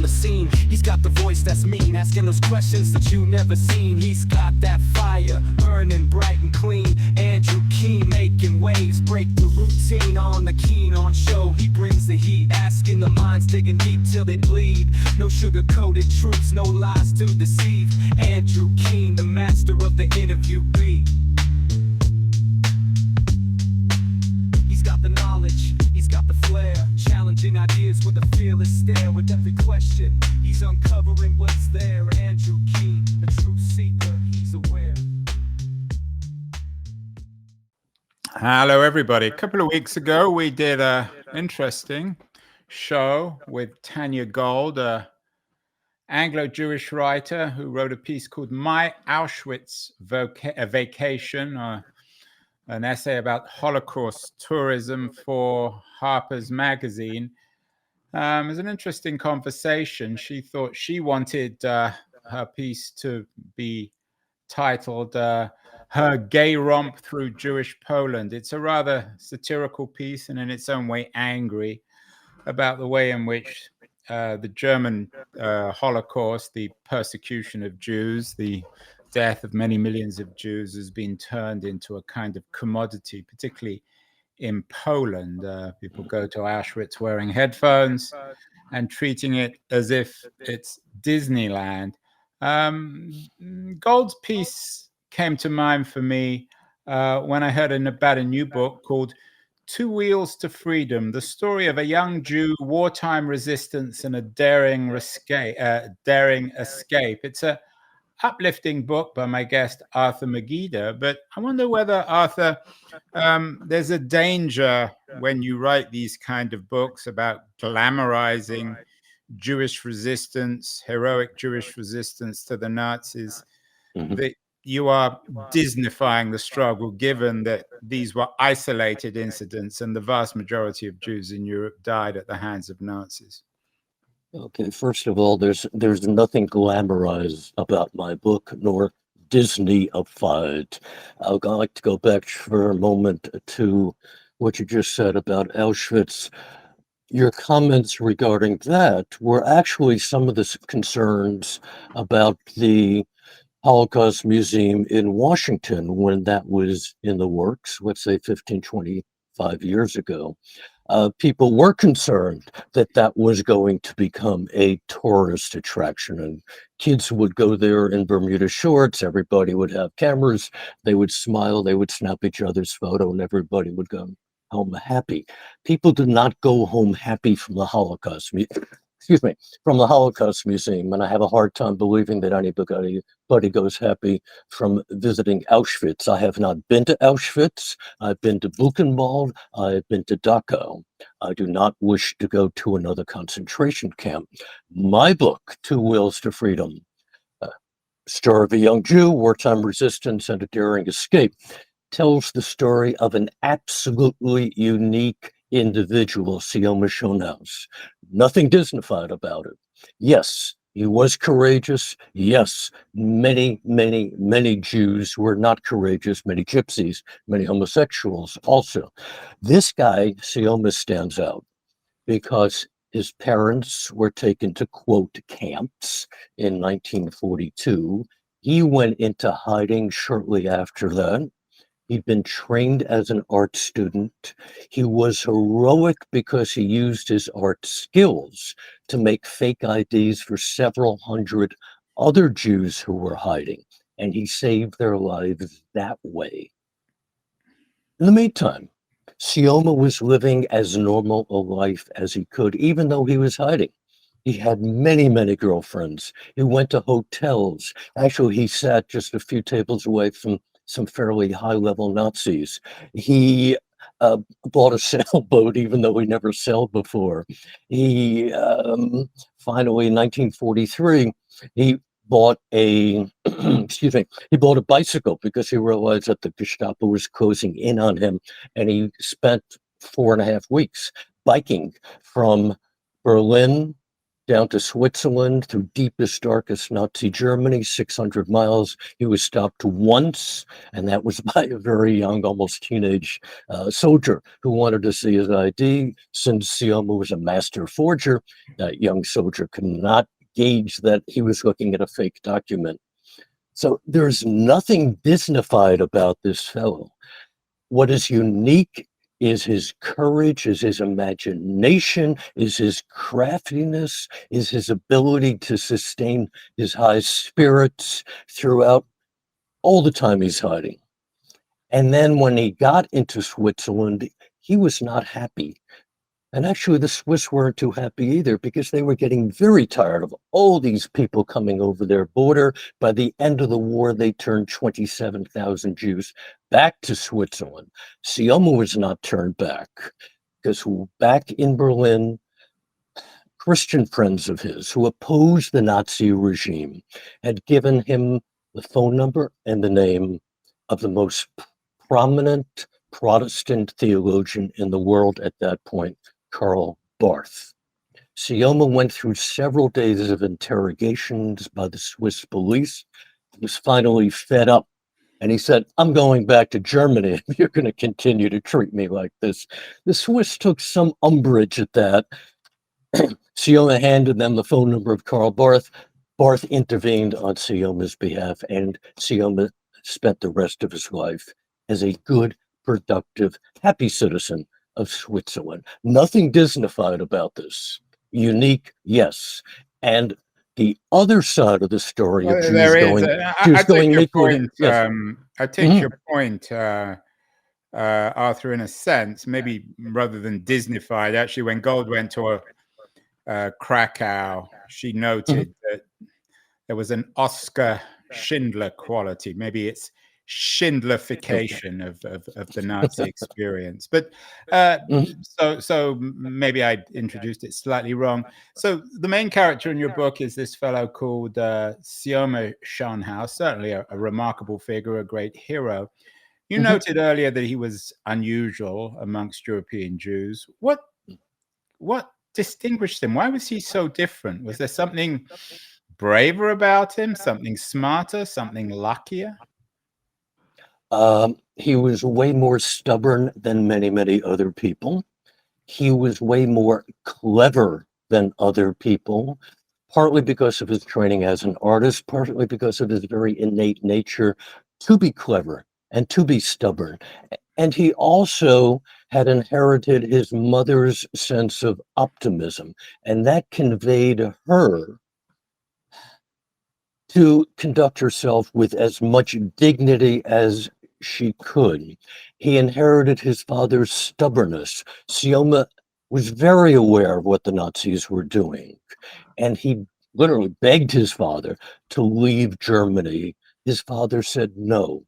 the scene. He's got the voice that's mean, asking those questions that you never seen. He's got that fire, burning bright and clean. Andrew Keen making waves, break the routine on the Keen on show. He brings the heat, asking the minds, digging deep till they bleed. No sugar-coated truths, no lies to deceive. Andrew Keen, the master of the interview beat. He's got the knowledge, he's got the flair, challenging ideas with a fearless stare. With every question, he's uncovering what's there. Andrew Keen, a truth seeker, he's aware. Hello, everybody. A couple of weeks ago, we did an interesting show with Tanya Gold, a Anglo-Jewish writer who wrote a piece called My Auschwitz Vacation, an essay about Holocaust tourism for Harper's Magazine. It was an interesting conversation. She thought she wanted her piece to be titled Her Gay Romp Through Jewish Poland. It's a rather satirical piece and in its own way angry about the way in which the German Holocaust, the persecution of Jews, the death of many millions of Jews has been turned into a kind of commodity, particularly in Poland. People go to Auschwitz wearing headphones and treating it as if it's Disneyland. Gold's piece came to mind for me when I heard about a new book called Two Wheels to Freedom, the story of a young Jew, wartime resistance, and a daring escape. It's a uplifting book by my guest, Arthur Magida, but I wonder whether, Arthur, there's a danger when you write these kind of books about glamorizing Jewish resistance, heroic Jewish resistance to the Nazis, that you are Disneyfying the struggle, given that these were isolated incidents and the vast majority of Jews in Europe died at the hands of Nazis. Okay, first of all, there's nothing glamorized about my book, nor Disney-ified. I'd like to go back for a moment to what you just said about Auschwitz. Your comments regarding that were actually some of the concerns about the Holocaust Museum in Washington when that was in the works, let's say 15, 25 years ago. People were concerned that that was going to become a tourist attraction, and kids would go there in Bermuda shorts. Everybody would have cameras. They would smile. They would snap each other's photo, and everybody would go home happy. People did not go home happy from the Holocaust Museum, and I have a hard time believing that anybody goes happy from visiting Auschwitz. I have not been to Auschwitz. I've been to Buchenwald. I've been to Dachau. I do not wish to go to another concentration camp. My book, Two Wheels to Freedom, story of a young Jew, wartime resistance, and a daring escape, tells the story of an absolutely unique individual, Sioma Schonhaus. Nothing Disneyfied about it. Yes, he was courageous. Yes, many Jews were not courageous, many gypsies, many homosexuals also. This guy, Sioma, stands out because his parents were taken to, quote, camps in 1942. He went into hiding shortly after that. He'd been trained as an art student. He was heroic because he used his art skills to make fake IDs for several hundred other Jews who were hiding, and he saved their lives that way. In the meantime, Sioma was living as normal a life as he could, even though he was hiding. He had many girlfriends. He went to hotels. Actually, he sat just a few tables away from some fairly high-level Nazis. He bought a sailboat, even though he never sailed before. He finally, in 1943, he bought a he bought a bicycle because he realized that the Gestapo was closing in on him, and he spent 4.5 weeks biking from Berlin down to Switzerland through deepest, darkest Nazi Germany, 600 miles. He was stopped once, and that was by a very young, almost teenage soldier who wanted to see his ID. Since Sioma was a master forger, that young soldier could not gauge that he was looking at a fake document. So there's nothing Disneyfied about this fellow. What is unique is his courage, is his imagination, is his craftiness, is his ability to sustain his high spirits throughout all the time he's hiding. And then when he got into Switzerland, he was not happy. And actually, the Swiss weren't too happy either, because they were getting very tired of all these people coming over their border. By the end of the war, they turned 27,000 Jews back to Switzerland. Sioma was not turned back, because back in Berlin, Christian friends of his who opposed the Nazi regime had given him the phone number and the name of the most prominent Protestant theologian in the world at that point, Karl Barth. Sioma went through several days of interrogations by the Swiss police. He was finally fed up, and he said, "I'm going back to Germany if you're going to continue to treat me like this." The Swiss took some umbrage at that. Sioma handed them the phone number of Karl Barth. Barth intervened on Sioma's behalf, and Sioma spent the rest of his life as a good, productive, happy citizen of Switzerland. Nothing Disneyfied about this. Unique, yes. And the other side of the story of Jews there is. going, I take your point. yes. I take your point, Arthur, in a sense, maybe rather than Disneyfied. Actually, when Gold went to Krakow, she noted that there was an Oscar Schindler quality. Maybe it's Schindlerification of the Nazi experience. But so maybe I introduced it slightly wrong. So the main character in your book is this fellow called Sioma Schonhaus, certainly a remarkable figure, a great hero. You noted earlier that he was unusual amongst European Jews. What distinguished him? Why was he so different? Was there something braver about him, something smarter, something luckier? He was way more stubborn than many, many other people. He was way more clever than other people, partly because of his training as an artist, partly because of his very innate nature to be clever and to be stubborn. And he also had inherited his mother's sense of optimism, and that conveyed her to conduct herself with as much dignity as she could. He inherited his father's stubbornness. Sioma was very aware of what the Nazis were doing, and he literally begged his father to leave Germany. His father said no.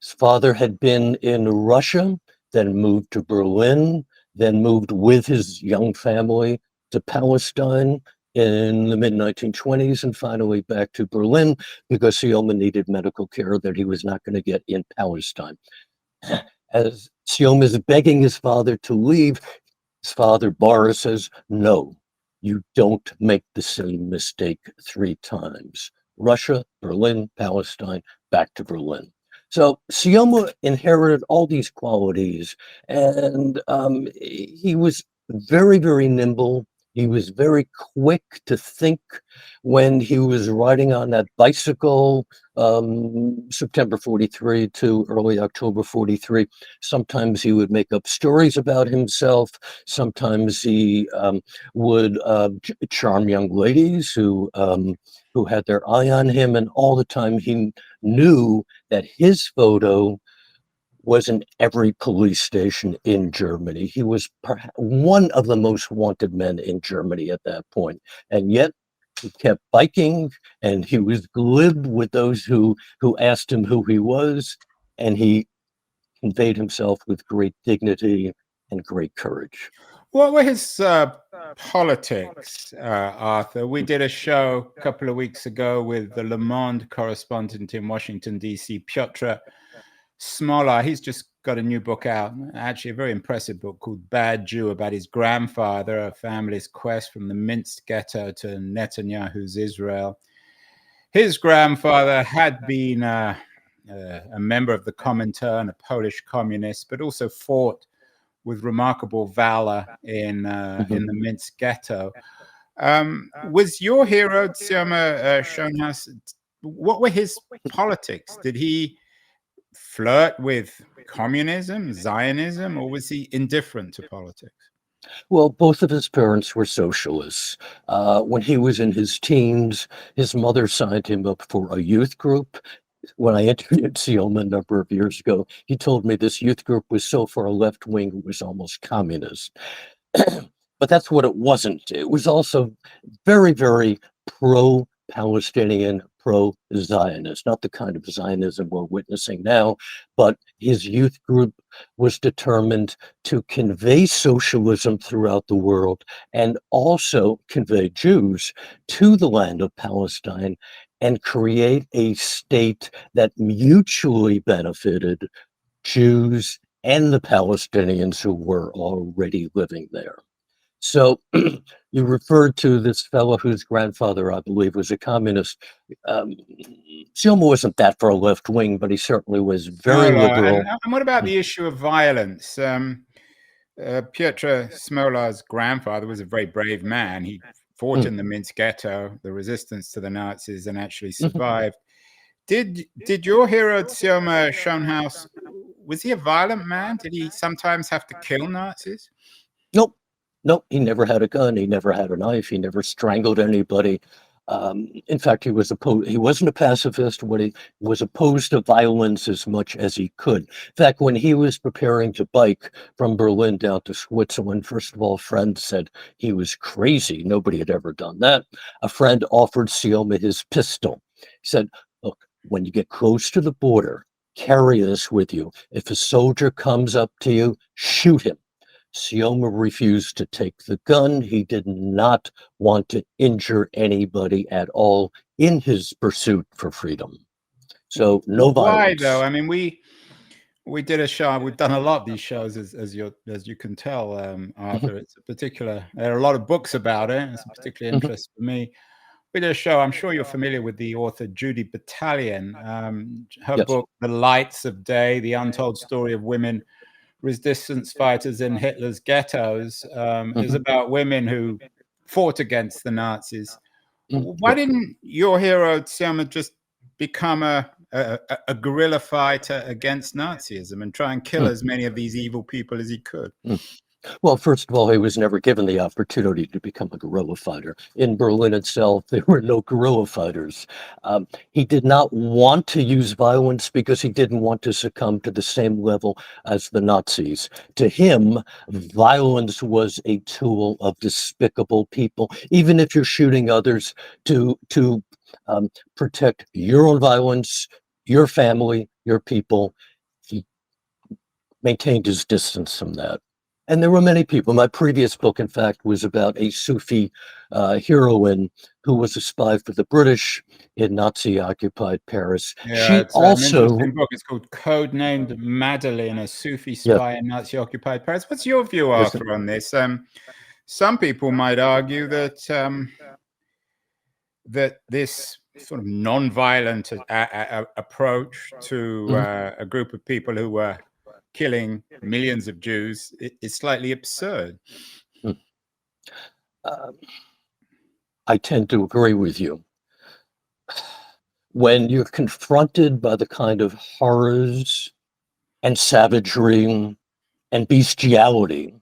His father had been in Russia, then moved to Berlin, then moved with his young family to Palestine in the mid-1920s, and finally back to Berlin because Sioma needed medical care that he was not going to get in Palestine. As Sioma is begging his father to leave, his father, Boris, says, "No, you don't make the same mistake 3 times. Russia, Berlin, Palestine, back to Berlin." So Sioma inherited all these qualities, and he was very, very nimble. He was very quick to think. When he was riding on that bicycle, September 43 to early October 43, sometimes he would make up stories about himself. Sometimes he would charm young ladies who had their eye on him, and all the time he knew that his photo was in every police station in Germany. He was one of the most wanted men in Germany at that point. And yet he kept biking, and he was glib with those who asked him who he was, and he conveyed himself with great dignity and great courage. What were his politics, Arthur? We did a show a couple of weeks ago with the Le Monde correspondent in Washington, D.C., Piotr Smolar, he's just got a new book out, actually a very impressive book called Bad Jew, about his grandfather, a family's quest from the Minsk ghetto to Netanyahu's Israel. His grandfather had been a member of the Comintern, a Polish communist, but also fought with remarkable valor in the Minsk ghetto. Was your hero Tsioma Schoenhaus? What were his politics? Did he flirt with communism, Zionism, or was he indifferent to politics? Well, both of his parents were socialists. When he was in his teens, his mother signed him up for a youth group. When I interviewed Tsioma a number of years ago, he told me this youth group was so far left wing it was almost communist. But that's what it wasn't. It was also very, very pro-Palestinian, pro-Zionist, not the kind of Zionism we're witnessing now, but his youth group was determined to convey socialism throughout the world and also convey Jews to the land of Palestine and create a state that mutually benefited Jews and the Palestinians who were already living there. So you referred to this fellow whose grandfather, I believe, was a communist. Tsioma wasn't that far left wing, but he certainly was very liberal. And what about the issue of violence? Piotr Smolar's grandfather was a very brave man. He fought in the Minsk ghetto, the resistance to the Nazis, and actually survived. Did your hero Tsioma Schoenhaus, was he a violent man? Did he sometimes have to kill Nazis? Nope. Nope, he never had a gun. He never had a knife. He never strangled anybody. In fact, he wasn't a pacifist. He was opposed to violence as much as he could. In fact, when he was preparing to bike from Berlin down to Switzerland, first of all, a friend said he was crazy. Nobody had ever done that. A friend offered Tsioma his pistol. He said, look, when you get close to the border, carry this with you. If a soldier comes up to you, shoot him. Tsioma refused to take the gun. He did not want to injure anybody at all in his pursuit for freedom. So no violence. Why though? I mean, we did a show. We've done a lot of these shows, as you can tell, Arthur. It's a particular. There are a lot of books about it. It's a particular interest for me. We did a show. I'm sure you're familiar with the author Judy Battalion. Her book, The Lights of Day: The Untold Story of Women Resistance Fighters in Hitler's Ghettos, is about women who fought against the Nazis. Why didn't your hero Tsioma just become a guerrilla fighter against Nazism and try and kill as many of these evil people as he could? Well, first of all, he was never given the opportunity to become a guerrilla fighter. In Berlin itself, there were no guerrilla fighters. He did not want to use violence because he didn't want to succumb to the same level as the Nazis. To him, violence was a tool of despicable people, even if you're shooting others to protect your own violence, your family, your people. He maintained his distance from that. And there were many people. My previous book, in fact, was about a Sufi heroine who was a spy for the British in Nazi-occupied Paris. Yeah, it's an interesting book. It's called Codenamed Madeleine, a Sufi spy in Nazi-occupied Paris. What's your view, Arthur, on this? Some people might argue that that this sort of non-violent approach to a group of people who were killing millions of Jews is slightly absurd. I tend to agree with you. When you're confronted by the kind of horrors and savagery and bestiality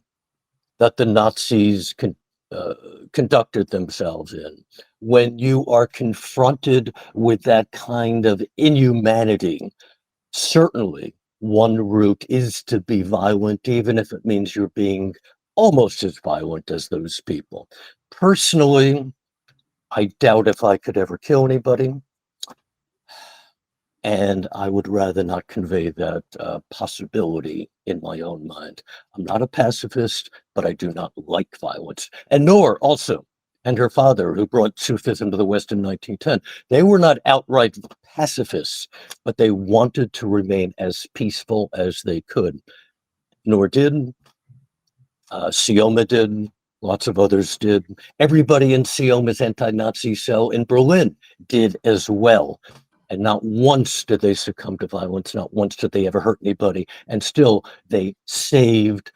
that the Nazis conducted themselves in, when you are confronted with that kind of inhumanity, certainly one route is to be violent, even if it means you're being almost as violent as those people. Personally, I doubt if I could ever kill anybody, and I would rather not convey that possibility in my own mind. I'm not a pacifist, but I do not like violence, and nor also and her father, who brought Sufism to the West in 1910. They were not outright pacifists, but they wanted to remain as peaceful as they could. Nor did Sioma did, lots of others did. Everybody in Sioma's anti-Nazi cell in Berlin did as well. And not once did they succumb to violence, not once did they ever hurt anybody. And still, they saved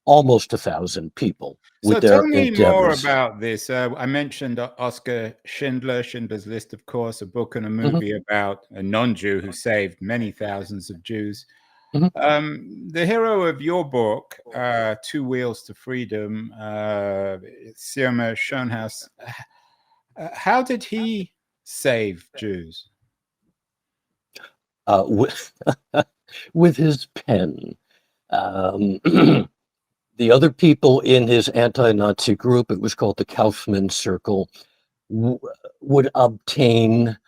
almost 1,000 people with So tell their me more endeavors. about this. I mentioned Oscar Schindler, Schindler's List, of course, a book and a movie about a non-Jew who saved many thousands of Jews. The hero of your book, Two Wheels to Freedom, Sioma Schonhaus, how did he save Jews? With his pen. The other people in his anti-Nazi group, it was called the Kaufman Circle, would obtain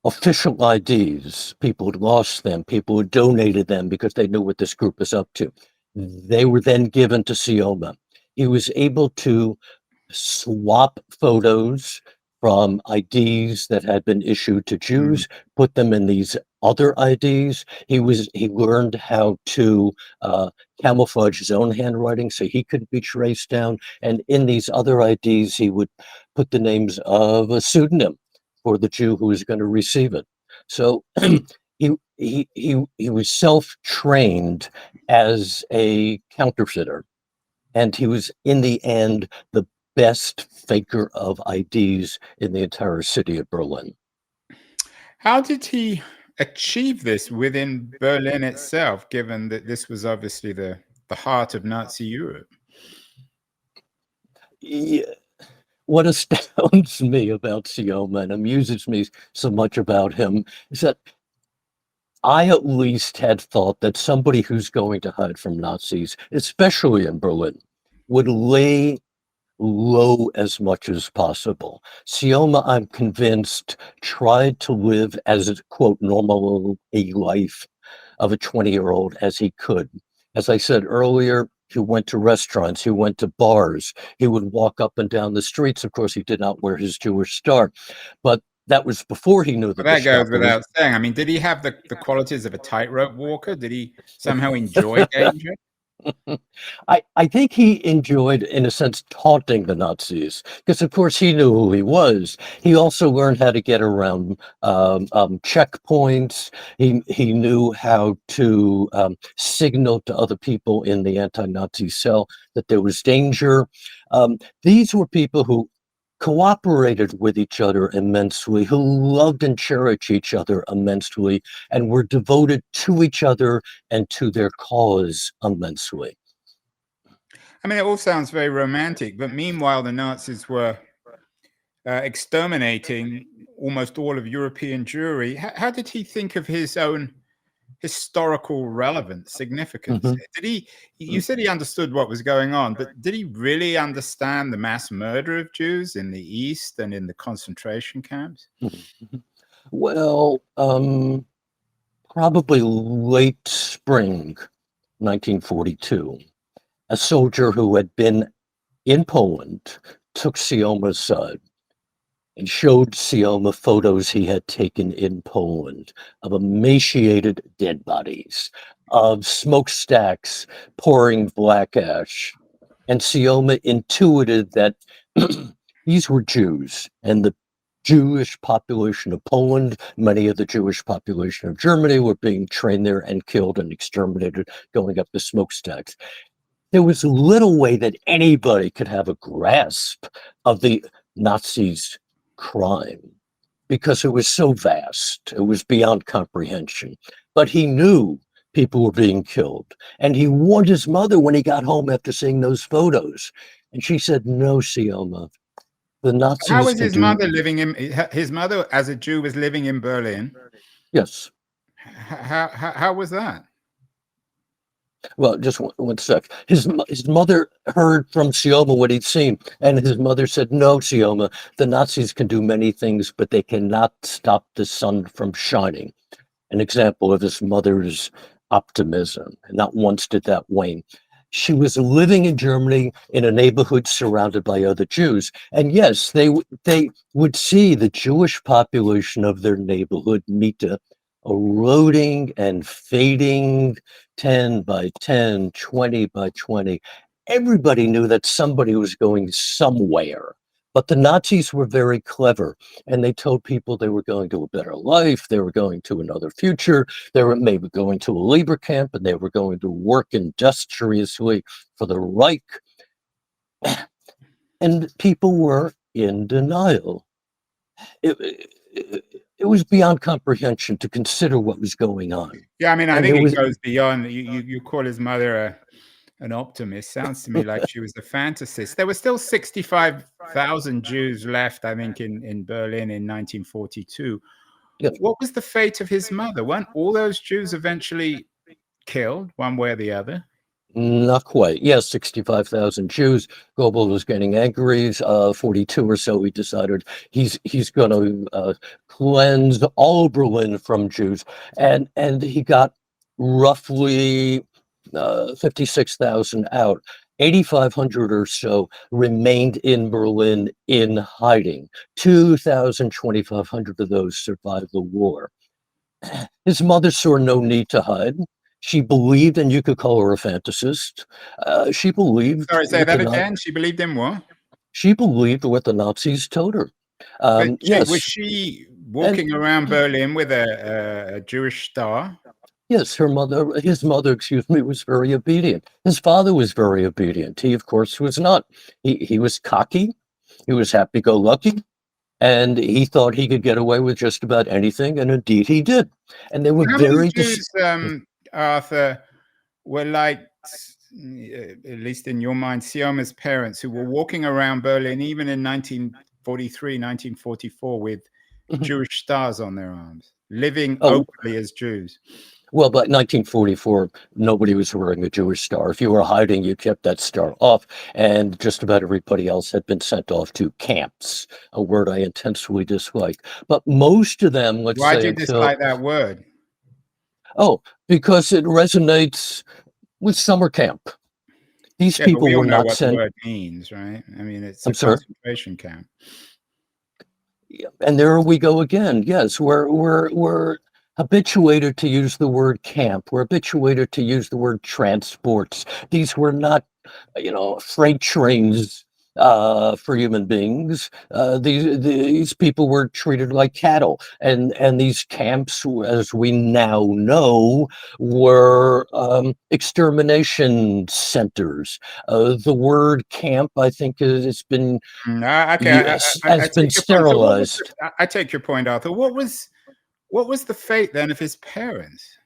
official IDs. People had lost them, people had donated them because they knew what this group was up to. They were then given to Sioma. He was able to swap photos from IDs that had been issued to Jews, put them in these other IDs. He learned how to camouflage his own handwriting so he could be traced down. And in these other IDs, he would put the names of a pseudonym for the Jew who was going to receive it. So he was self-trained as a counterfeiter, and he was in the end the best faker of IDs in the entire city of Berlin. How did he achieve this within Berlin itself, given that this was obviously the heart of Nazi Europe? Yeah. What astounds me about Sioma and amuses me so much about him is that I at least had thought that somebody who's going to hide from Nazis, especially in Berlin, would lay low as much as possible. Sioma, I'm convinced, tried to live as, quote, normal a life of a 20-year-old as he could. As I said earlier, he went to restaurants, he went to bars, he would walk up and down the streets. Of course, he did not wear his Jewish star, but that was before he knew that That goes without saying. I mean, did he have the qualities of a tightrope walker? Did he somehow enjoy danger? I think he enjoyed, in a sense, taunting the Nazis, because of course he knew who he was. He also learned how to get around checkpoints. He knew how to signal to other people in the anti-Nazi cell that there was danger. These were people who cooperated with each other immensely, who loved and cherished each other immensely, and were devoted to each other and to their cause immensely. I mean, it all sounds very romantic, but meanwhile, the Nazis were exterminating almost all of European Jewry. How did he think of his own historical relevance, significance? Did he? You said he understood what was going on, but did he really understand the mass murder of Jews in the East and in the concentration camps? Well, probably late spring 1942. A soldier who had been in Poland took Sioma's side and showed Sioma photos he had taken in Poland of emaciated dead bodies, of smokestacks pouring black ash. And Sioma intuited that these were Jews, and the Jewish population of Poland, many of the Jewish population of Germany were being trained there and killed and exterminated, going up the smokestacks. There was little way that anybody could have a grasp of the Nazis' crime because it was so vast. It was beyond comprehension. But he knew people were being killed. And he warned his mother when he got home after seeing those photos. And she said, "No, Sioma, the Nazis." How was his mother living in? His mother, as a Jew, was living in Berlin. Yes. How was that? Well, just one sec. His mother heard from Sioma what he'd seen, and his mother said, "No, Sioma, the Nazis can do many things, but they cannot stop the sun from shining." An example of his mother's optimism. And not once did that wane. She was living in Germany in a neighborhood surrounded by other Jews. And yes, they would see the Jewish population of their neighborhood, Mita, eroding and fading 10 by 10, 20 by 20. Everybody knew that somebody was going somewhere. But the Nazis were very clever, and they told people they were going to a better life, they were going to another future, they were maybe going to a labor camp, and they were going to work industriously for the Reich. And people were in denial. It was beyond comprehension to consider what was going on. Yeah, I mean, I think it goes beyond. You call his mother an optimist. Sounds to me like she was a fantasist. There were still 65,000 Jews left, I think, in Berlin in 1942. Yes. What was the fate of his mother? Weren't all those Jews eventually killed one way or the other? Not quite. Yes, 65,000 Jews. Goebbels was getting angry. 42 or so, he decided he's going to cleanse all Berlin from Jews, and he got roughly 56,000 out. 8,500 or so remained in Berlin in hiding. 2,500 of those survived the war. His mother saw no need to hide. She believed, and you could call her a fantasist. She believed. Sorry, say that again. She believed in what? She believed what the Nazis told her. Yes. Was she walking around Berlin with a Jewish star? Yes, his mother, was very obedient. His father was very obedient. He, of course, was not. He was cocky. He was happy-go-lucky. And he thought he could get away with just about anything, and indeed he did. And they were very... Jews, Arthur, were like, at least in your mind, Sioma's parents, who were walking around Berlin even in 1943, 1944 with Jewish stars on their arms, living openly as Jews. Well, by 1944, nobody was wearing a Jewish star. If you were hiding, you kept that star off, and just about everybody else had been sent off to camps, a word I intensely dislike. But most of them, let's say... Why do you dislike that word? Oh, because it resonates with summer camp. These people were not what sent... the word means, right? I mean, it's a concentration camp. Yeah, and there we go again. Yes, we're habituated to use the word camp. We're habituated to use the word transports. These were not, freight trains for human beings. These people were treated like cattle, and these camps, as we now know, were extermination centers. The word camp, I think, has been sterilized. I take your point, Arthur. What was the fate then of his parents?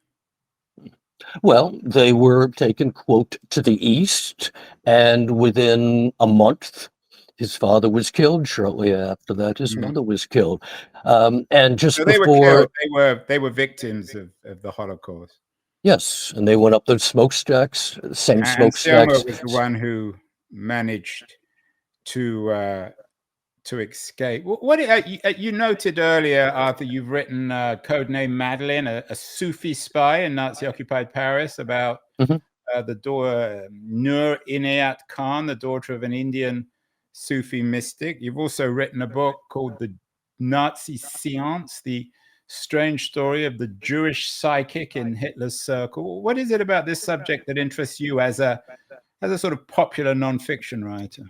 Well, they were taken, quote, to the east, and within a month, his father was killed. Shortly after that, his mother was killed. And just before... They were victims of the Holocaust. Yes, and they went up those smokestacks, same smokestacks. Selma was the one who managed to escape. What you noted earlier, Arthur, you've written Codename Madeleine, a Sufi spy in Nazi-occupied Paris, about the daughter Nur Inayat Khan, the daughter of an Indian Sufi mystic. You've also written a book called The Nazi Séance, the strange story of the Jewish psychic in Hitler's circle. What is it about this subject that interests you as a sort of popular nonfiction writer?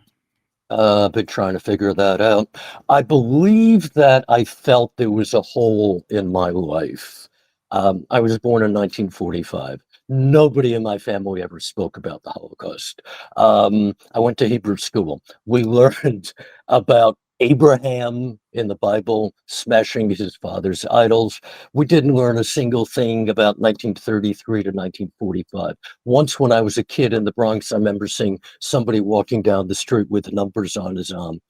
I've been trying to figure that out. I believe that I felt there was a hole in my life. I was born in 1945. Nobody in my family ever spoke about the Holocaust. I went to Hebrew school. We learned about Abraham in the Bible smashing his father's idols. We didn't learn a single thing about 1933 to 1945. Once when I was a kid in the Bronx, I remember seeing somebody walking down the street with numbers on his arm.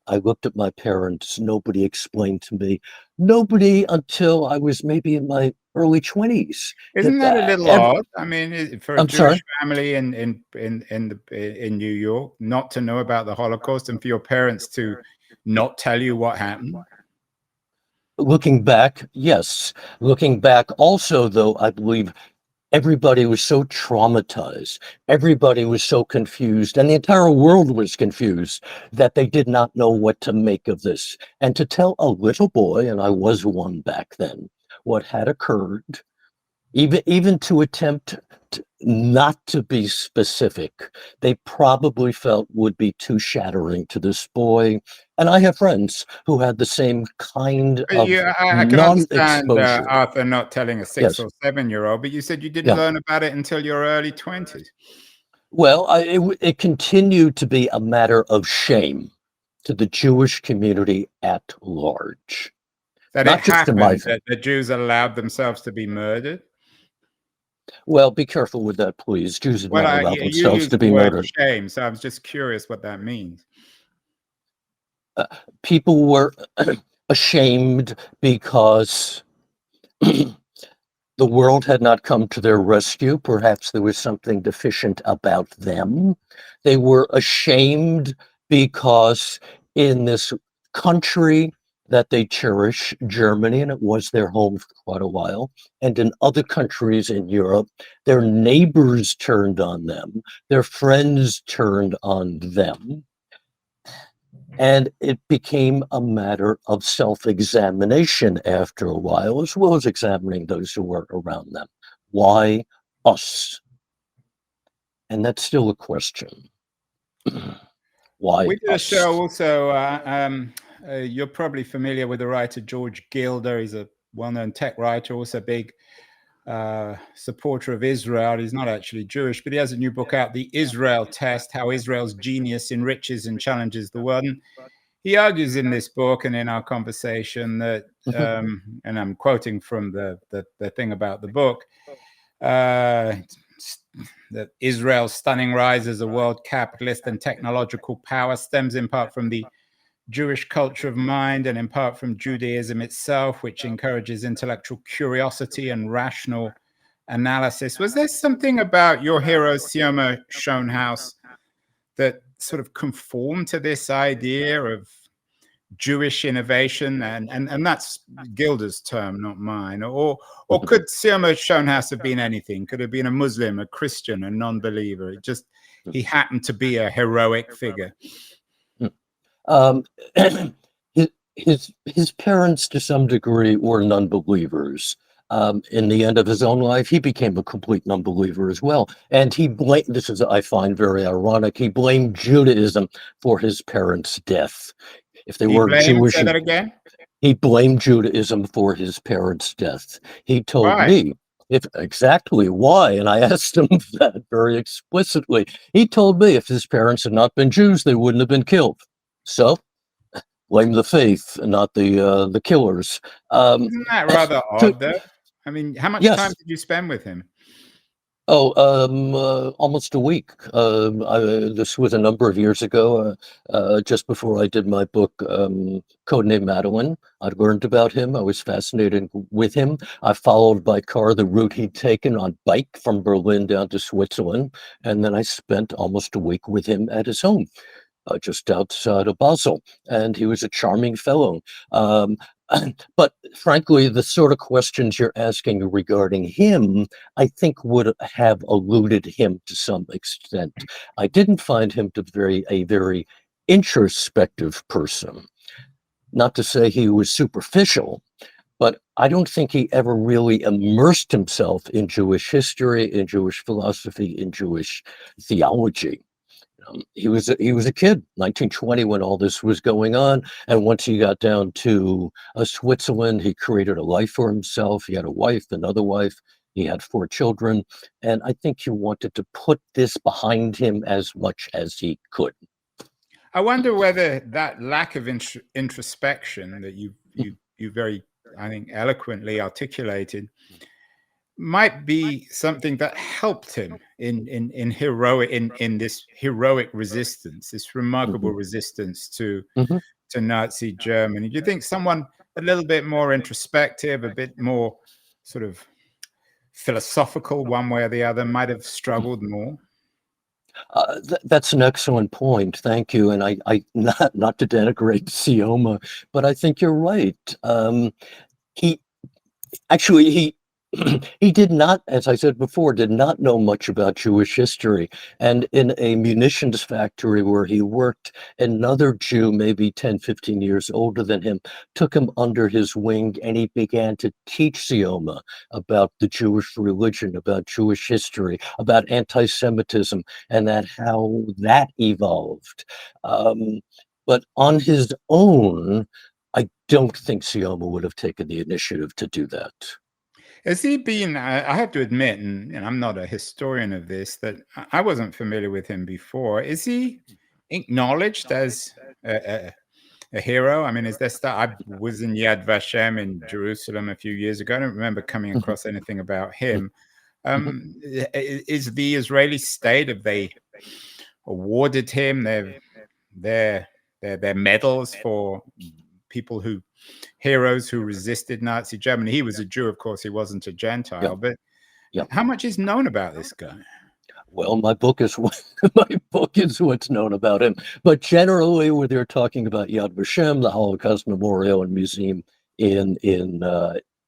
I looked at my parents. Nobody explained to me. Nobody until I was maybe in my early 20s. Isn't that a little odd? I mean, for a Jewish family in New York, not to know about the Holocaust, and for your parents to not tell you what happened? Looking back, yes. Looking back, also, though, I believe everybody was so traumatized, everybody was so confused, and the entire world was confused that they did not know what to make of this. And to tell a little boy, and I was one back then, what had occurred, even to attempt not to be specific, they probably felt would be too shattering to this boy. And I have friends who had the same kind of I can understand non-exposure. Arthur not telling a 6 Yes. or 7-year-old, but you said you didn't Yeah. learn about it until your early 20s. Well, it continued to be a matter of shame to the Jewish community at large. That Not it just in my happened, that the Jews allowed themselves to be murdered. Well, be careful with that, please. Jews have Well, not allowed you themselves used to the be word murdered. shame, so I was just curious what that means. People were ashamed because the world had not come to their rescue. Perhaps there was something deficient about them. They were ashamed because in this country that they cherish, Germany, and it was their home for quite a while, and in other countries in Europe, their neighbors turned on them, their friends turned on them. And it became a matter of self-examination after a while, as well as examining those who were around them. Why us? And that's still a question. Why We did a us? show also. You're probably familiar with the writer George Gilder. He's a well-known tech writer, also a big supporter of Israel. He's not actually Jewish, but he has a new book out, The Israel Test: How Israel's Genius Enriches and Challenges the World. And he argues in this book and in our conversation that, and I'm quoting from the thing about the book, that Israel's stunning rise as a world capitalist and technological power stems in part from the Jewish culture of mind and in part from Judaism itself, which encourages intellectual curiosity and rational analysis. Was there something about your hero, Sioma Schoenhaus, that sort of conformed to this idea of Jewish innovation? And that's Gilder's term, not mine. Or could Sioma Schoenhaus have been anything? Could have been a Muslim, a Christian, a non-believer. It just, he happened to be a heroic figure. His parents, to some degree, were non-believers. In the end of his own life, he became a complete non-believer as well. And he blamed, this is, I find very ironic, he blamed Judaism for his parents' death. If they were Jewish, say that again? He blamed Judaism for his parents' death. He told me, exactly why, and I asked him that very explicitly. He told me if his parents had not been Jews, they wouldn't have been killed. So, blame the faith and not the killers. Isn't that rather odd, though? I mean, how much time did you spend with him? Oh, almost a week. This was a number of years ago, just before I did my book, Name Madeleine. I'd learned about him. I was fascinated with him. I followed by car the route he'd taken on bike from Berlin down to Switzerland. And then I spent almost a week with him at his home, just outside of Basel. And he was a charming fellow. But frankly, the sort of questions you're asking regarding him, I think would have eluded him to some extent. I didn't find him to be a very introspective person. Not to say he was superficial, but I don't think he ever really immersed himself in Jewish history, in Jewish philosophy, in Jewish theology. He was a kid, 1920, when all this was going on. And once he got down to Switzerland, he created a life for himself. He had a wife, another wife. He had 4 children. And I think he wanted to put this behind him as much as he could. I wonder whether that lack of introspection that you very, I think, eloquently articulated might be something that helped him in this heroic resistance, this remarkable resistance to Nazi Germany. Do you think someone a little bit more introspective, a bit more sort of philosophical, one way or the other, might have struggled more? That's an excellent point. Thank you. And I not to denigrate Sioma, but I think you're right. He He did not, as I said before, did not know much about Jewish history. And in a munitions factory where he worked, another Jew, maybe 10, 15 years older than him, took him under his wing, and he began to teach Sioma about the Jewish religion, about Jewish history, about anti-Semitism, and how that evolved. But on his own, I don't think Sioma would have taken the initiative to do that. Has he been, I have to admit, and I'm not a historian of this, that I wasn't familiar with him before. Is he acknowledged as a hero? I mean, is there stuff? I was in Yad Vashem in Jerusalem a few years ago. I don't remember coming across anything about him. Is the Israeli state, have they awarded him their medals for people heroes who resisted Nazi Germany? He was a Jew, of course. He wasn't a Gentile. But how much is known about this guy? Well, my book is what's known about him. But generally, when they're talking about Yad Vashem, the Holocaust Memorial and Museum in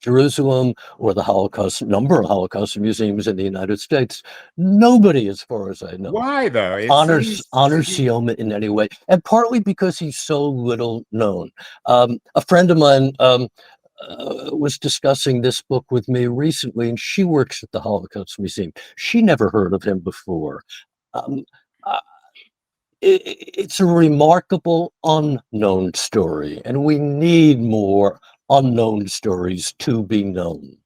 Jerusalem, or the number of Holocaust museums in the United States, nobody, as far as I know, why though, honors Sioma in any way, and partly because he's so little known. A friend of mine was discussing this book with me recently, and she works at the Holocaust Museum. She never heard of him before. It's a remarkable unknown story, and we need more unknown stories to be known.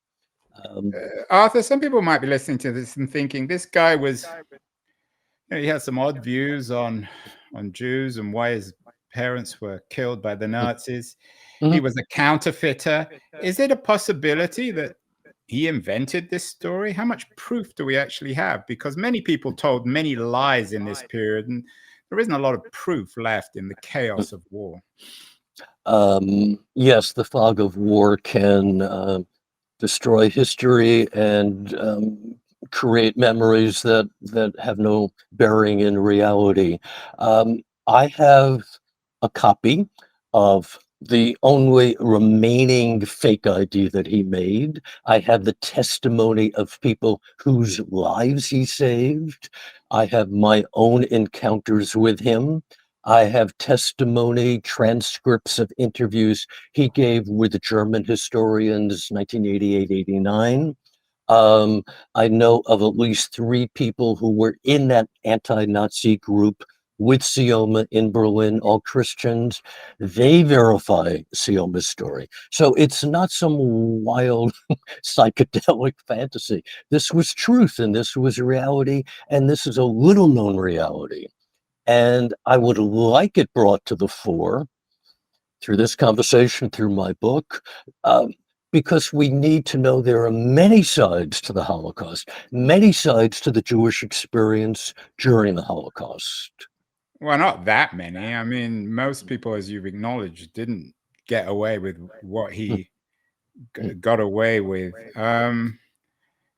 Arthur, some people might be listening to this and thinking this guy was, he had some odd views on Jews and why his parents were killed by the Nazis. He was a counterfeiter. Is it a possibility that he invented this story? How much proof do we actually have? Because many people told many lies in this period, and there isn't a lot of proof left in the chaos of war. Yes, the fog of war can destroy history and create memories that have no bearing in reality. I have a copy of the only remaining fake ID that he made. I have the testimony of people whose lives he saved. I have my own encounters with him. I have testimony, transcripts of interviews he gave with German historians, 1988, 89. I know of at least 3 people who were in that anti-Nazi group with Sioma in Berlin, all Christians. They verify Sioma's story. So it's not some wild psychedelic fantasy. This was truth, and this was reality, and this is a little known reality. And I would like it brought to the fore through this conversation, through my book, because we need to know there are many sides to the Holocaust, many sides to the Jewish experience during the Holocaust. Well, not that many. I mean, most people, as you've acknowledged, didn't get away with what he got away with.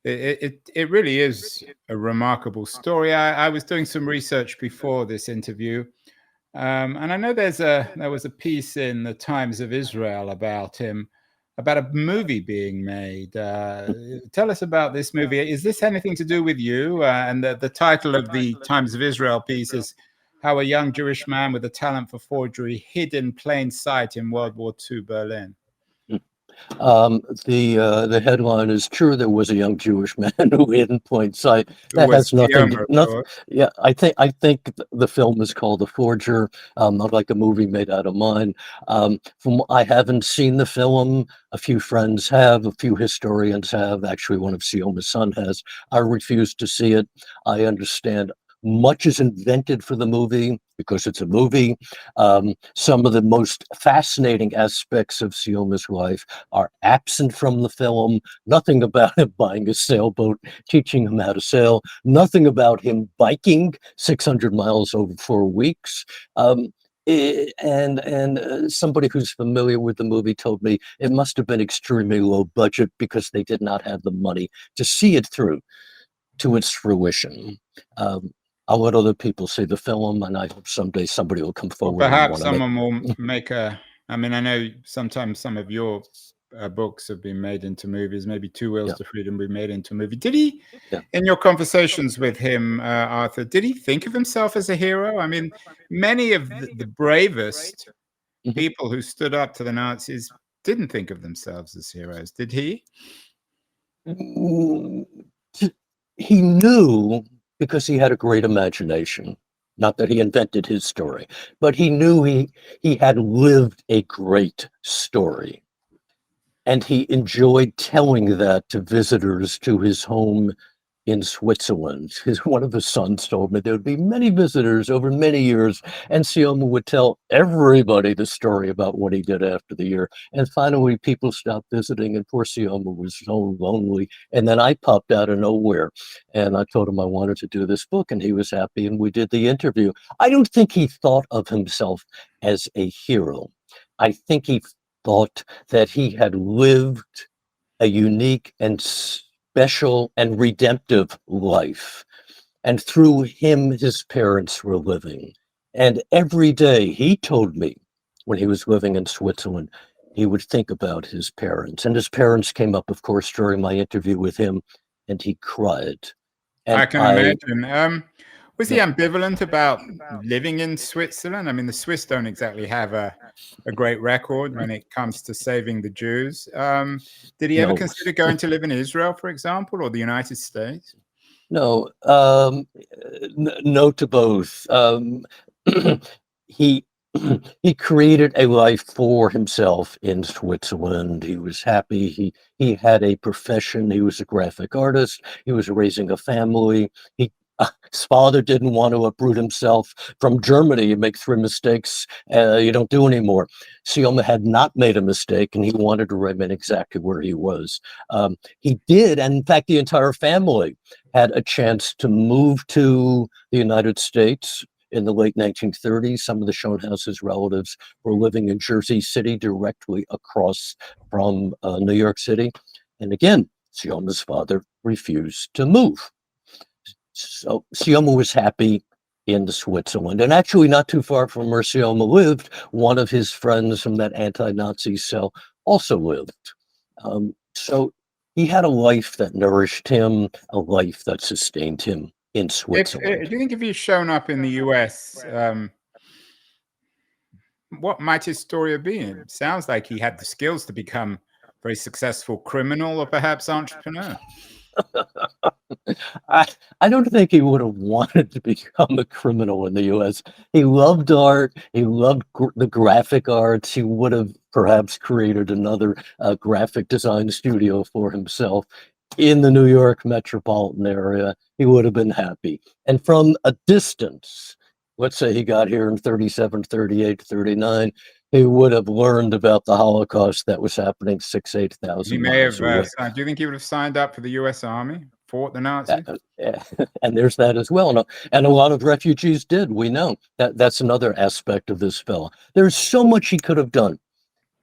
It really is a remarkable story. I was doing some research before this interview, and I know there was a piece in the Times of Israel about him, about a movie being made. Tell us about this movie. Is this anything to do with you? And the title of the Times of Israel piece is "How a Young Jewish Man with a Talent for Forgery Hid in Plain Sight in World War II Berlin." The headline is true. There was a young Jewish man who hid in plain sight. That has nothing. Yeah, I think the film is called The Forger. Not like a movie made out of mine. I haven't seen the film. A few friends have. A few historians have. Actually, one of Sioma's son has. I refuse to see it. I understand much is invented for the movie because it's a movie. Some of the most fascinating aspects of Sioma's life are absent from the film. Nothing about him buying a sailboat, teaching him how to sail. Nothing about him biking 600 miles over 4 weeks. And somebody who's familiar with the movie told me it must have been extremely low budget because they did not have the money to see it through to its fruition. I'll let other people see the film, and I hope someday somebody will come forward. Well, perhaps someone will make I mean, I know sometimes some of your books have been made into movies. Maybe Two Wheels Yeah. to Freedom be made into a movie. Did he, Yeah. in your conversations with him, Arthur, did he think of himself as a hero? I mean, many of the bravest Mhm. people who stood up to the Nazis didn't think of themselves as heroes. Did he? He knew, because he had a great imagination. Not that he invented his story, but he knew he had lived a great story. And he enjoyed telling that to visitors to his home in Switzerland. One of his sons told me there would be many visitors over many years, and Sioma would tell everybody the story about what he did after the year. And finally, people stopped visiting, and poor Sioma was so lonely. And then I popped out of nowhere, and I told him I wanted to do this book, and he was happy, and we did the interview. I don't think he thought of himself as a hero. I think he thought that he had lived a unique and special and redemptive life. And through him, his parents were living. And every day, he told me, when he was living in Switzerland, he would think about his parents. And his parents came up, of course, during my interview with him, and he cried. And I can imagine. Was he ambivalent about living in Switzerland? I mean, the Swiss don't exactly have a great record when it comes to saving the Jews. Did he ever No. consider going to live in Israel, for example, or the United States? No, no to both. He he created a life for himself in Switzerland. He was happy. He had a profession. He was a graphic artist. He was raising a family. His father didn't want to uproot himself from Germany. You make 3 mistakes, you don't do anymore. Sioma had not made a mistake, and he wanted to remain exactly where he was. He did, and in fact, the entire family had a chance to move to the United States in the late 1930s. Some of the Schoenhaus's relatives were living in Jersey City, directly across from New York City. And again, Sioma's father refused to move. So Sioma was happy in Switzerland, and actually not too far from where Sioma lived, one of his friends from that anti-Nazi cell also lived. So he had a life that nourished him, a life that sustained him in Switzerland. Do you think if he'd shown up in the US, what might his story have been? Sounds like he had the skills to become a very successful criminal or perhaps entrepreneur. I don't think he would have wanted to become a criminal in the US. He loved art. He loved the graphic arts. He would have perhaps created another graphic design studio for himself in the New York metropolitan area. He would have been happy. And from a distance, let's say he got here in 37, 38, 39, he would have learned about the Holocaust that was happening 6,000, 8,000 He may miles have. away. Do you think he would have signed up for the U.S. Army, fought the Nazis? And there's that as well. And a lot of refugees did. We know that's another aspect of this fellow. There's so much he could have done,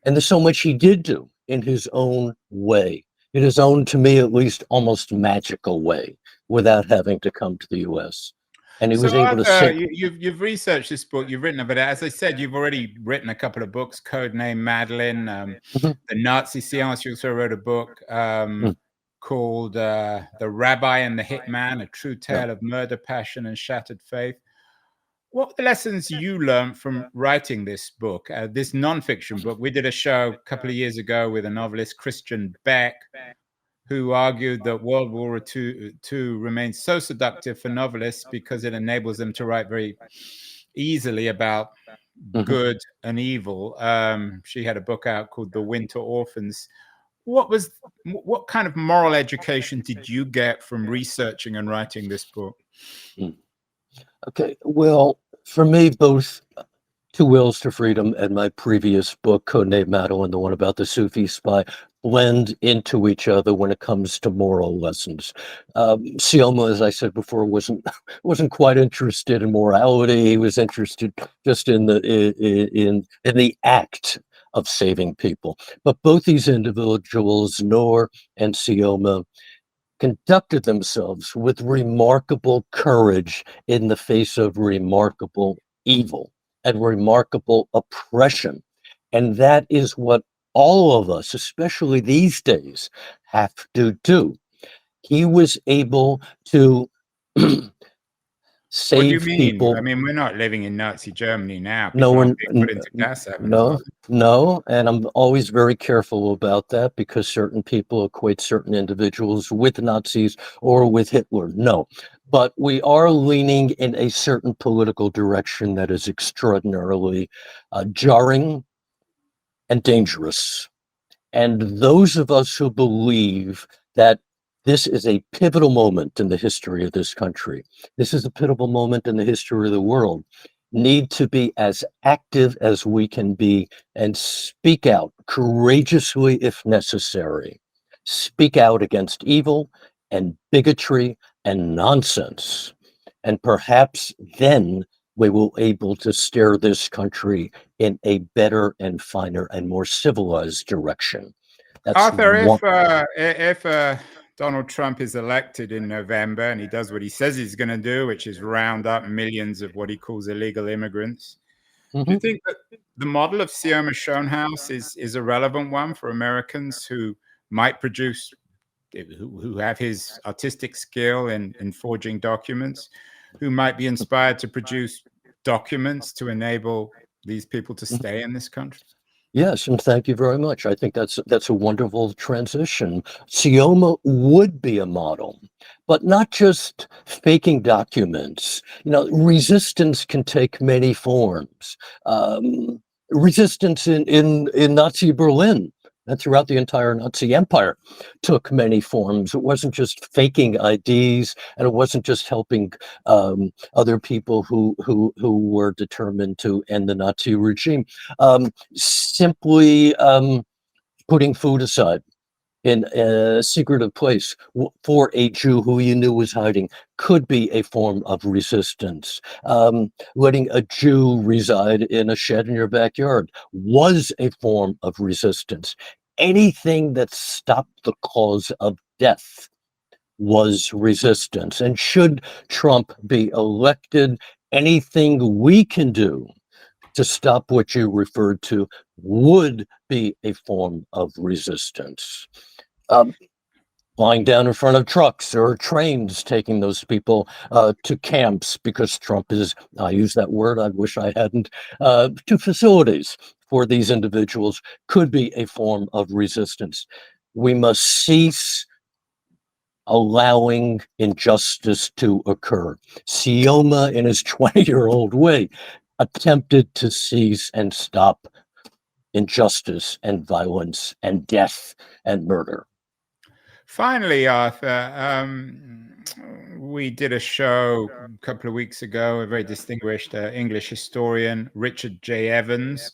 and there's so much he did do in his own way, in his own, to me at least, almost magical way, without having to come to the U.S. And he was able to say, you've researched this book, you've written about it. As I said, you've already written a couple of books, Code Name Madeleine, the Nazi Séance. You also wrote a book called The Rabbi and the Hitman, a true tale of murder, passion, and shattered faith. What were the lessons you learned from writing this book, this nonfiction book? We did a show a couple of years ago with a novelist, Christian Beck, who argued that World War II remains so seductive for novelists because it enables them to write very easily about good and evil. She had a book out called The Winter Orphans. What kind of moral education did you get from researching and writing this book? Okay, well, for me, both Two Wheels to Freedom and my previous book, Codename Madeleine, the one about the Sufi spy, blend into each other when it comes to moral lessons. Sioma, as I said before, wasn't quite interested in morality. He was interested just in the act of saving people. But both these individuals, Noor and Sioma, conducted themselves with remarkable courage in the face of remarkable evil and remarkable oppression. And that is what all of us, especially these days, have to do. He was able to What do you save mean? people. I mean, we're not living in Nazi Germany now. No People aren't one, being put into gas ovens, are no, no, and I'm always very careful about that because certain people equate certain individuals with Nazis or with Hitler. No, but we are leaning in a certain political direction that is extraordinarily jarring and dangerous. And those of us who believe that this is a pivotal moment in the history of this country, this is a pivotal moment in the history of the world, need to be as active as we can be and speak out courageously if necessary. Speak out against evil and bigotry and nonsense. And perhaps then we will able to steer this country in a better and finer and more civilized direction. That's Arthur, one. if Donald Trump is elected in November and he does what he says he's going to do, which is round up millions of what he calls illegal immigrants, do you think that the model of Sioma Schoenhaus is a relevant one for Americans who might produce, who have his artistic skill in forging documents, who might be inspired to produce documents to enable these people to stay in this country? Yes, and thank you very much. I think that's a wonderful transition. Sioma would be a model, but not just faking documents. You know, resistance can take many forms. Resistance in Nazi Berlin and throughout the entire Nazi Empire took many forms. It wasn't just faking IDs, and it wasn't just helping other people who were determined to end the Nazi regime. Simply putting food aside in a secretive place for a Jew who you knew was hiding could be a form of resistance. Letting a Jew reside in a shed in your backyard was a form of resistance. Anything that stopped the cause of death was resistance. And should Trump be elected, anything we can do to stop what you referred to would be a form of resistance. Lying down in front of trucks or trains, taking those people to camps because Trump is, I use that word, I wish I hadn't, to facilities for these individuals could be a form of resistance. We must cease allowing injustice to occur. Sioma, in his 20-year-old way, attempted to seize and stop injustice and violence and death and murder. Finally, Arthur, we did a show a couple of weeks ago, a very distinguished English historian, Richard J. Evans.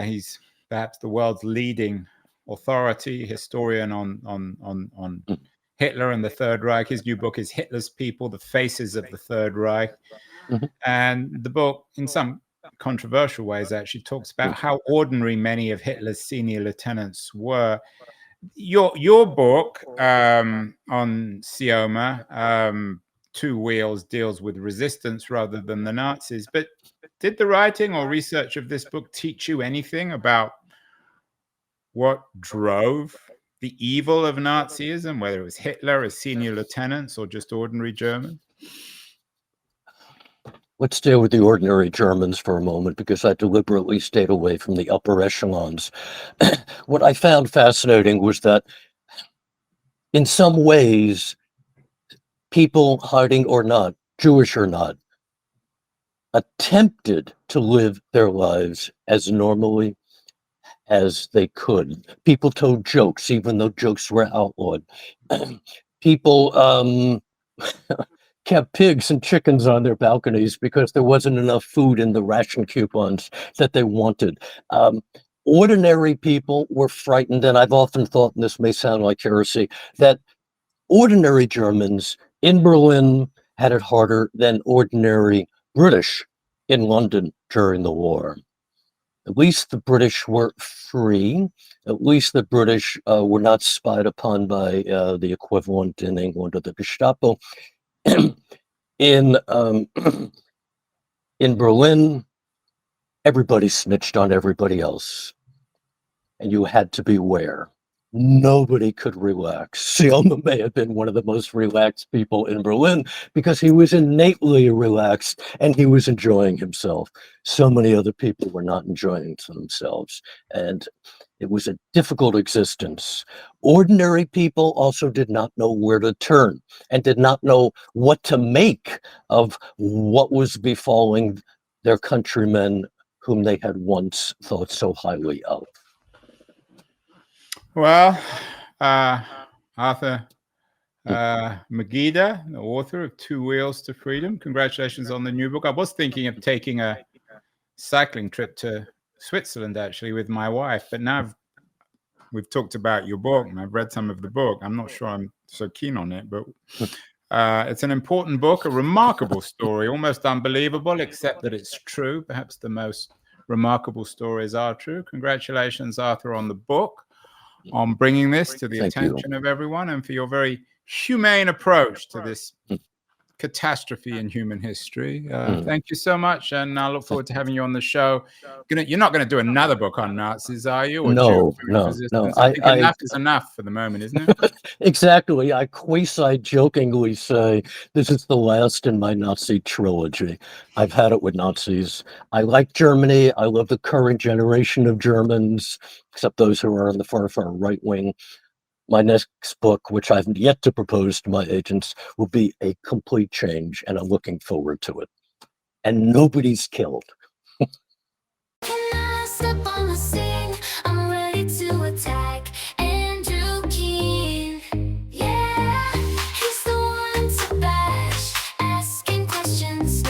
He's perhaps the world's leading authority historian on Hitler and the Third Reich. His new book is Hitler's People, The Faces of the Third Reich. And the book, in some controversial ways, actually talks about how ordinary many of Hitler's senior lieutenants were. Your book on Sioma, Two Wheels, deals with resistance rather than the Nazis. But did the writing or research of this book teach you anything about what drove the evil of Nazism, whether it was Hitler as senior lieutenants or just ordinary Germans? Let's stay with the ordinary Germans for a moment, because I deliberately stayed away from the upper echelons. What I found fascinating was that in some ways, people, hiding or not, Jewish or not, attempted to live their lives as normally as they could. People told jokes, even though jokes were outlawed. People kept pigs and chickens on their balconies because there wasn't enough food in the ration coupons that they wanted. Ordinary people were frightened, and I've often thought, and this may sound like heresy, that ordinary Germans in Berlin had it harder than ordinary British in London during the war. At least the British were free. At least the British were not spied upon by the equivalent in England of the Gestapo. In in Berlin, everybody snitched on everybody else. and you had to beware. Nobody could relax. Selma may have been one of the most relaxed people in Berlin because he was innately relaxed and he was enjoying himself. So many other people were not enjoying themselves, and it was a difficult existence. Ordinary people also did not know where to turn and did not know what to make of what was befalling their countrymen whom they had once thought so highly of. Well, Arthur Magida, the author of Two Wheels to Freedom, congratulations on the new book. I was thinking of taking a cycling trip to Switzerland, actually, with my wife, but now we've talked about your book and I've read some of the book. I'm not sure I'm so keen on it, but it's an important book, a remarkable story, almost unbelievable, except that it's true. Perhaps the most remarkable stories are true. Congratulations, Arthur, on the book, on bringing this to the attention of everyone, and for your very humane approach to this catastrophe in human history. Thank you so much, and I look forward to having you on the show. You're not going to do another book on Nazis, are you? Or No. I think enough is enough for the moment, isn't it? Exactly. I quasi-jokingly say this is the last in my Nazi trilogy. I've had it with Nazis. I like Germany. I love the current generation of Germans, except those who are on the far, far right wing. My next book, which I've yet to propose to my agents, will be a complete change, and I'm looking forward to it. And nobody's killed. Can I step on the scene? I'm ready to attack. Andrew Keene, yeah, he's the one to bash, asking questions.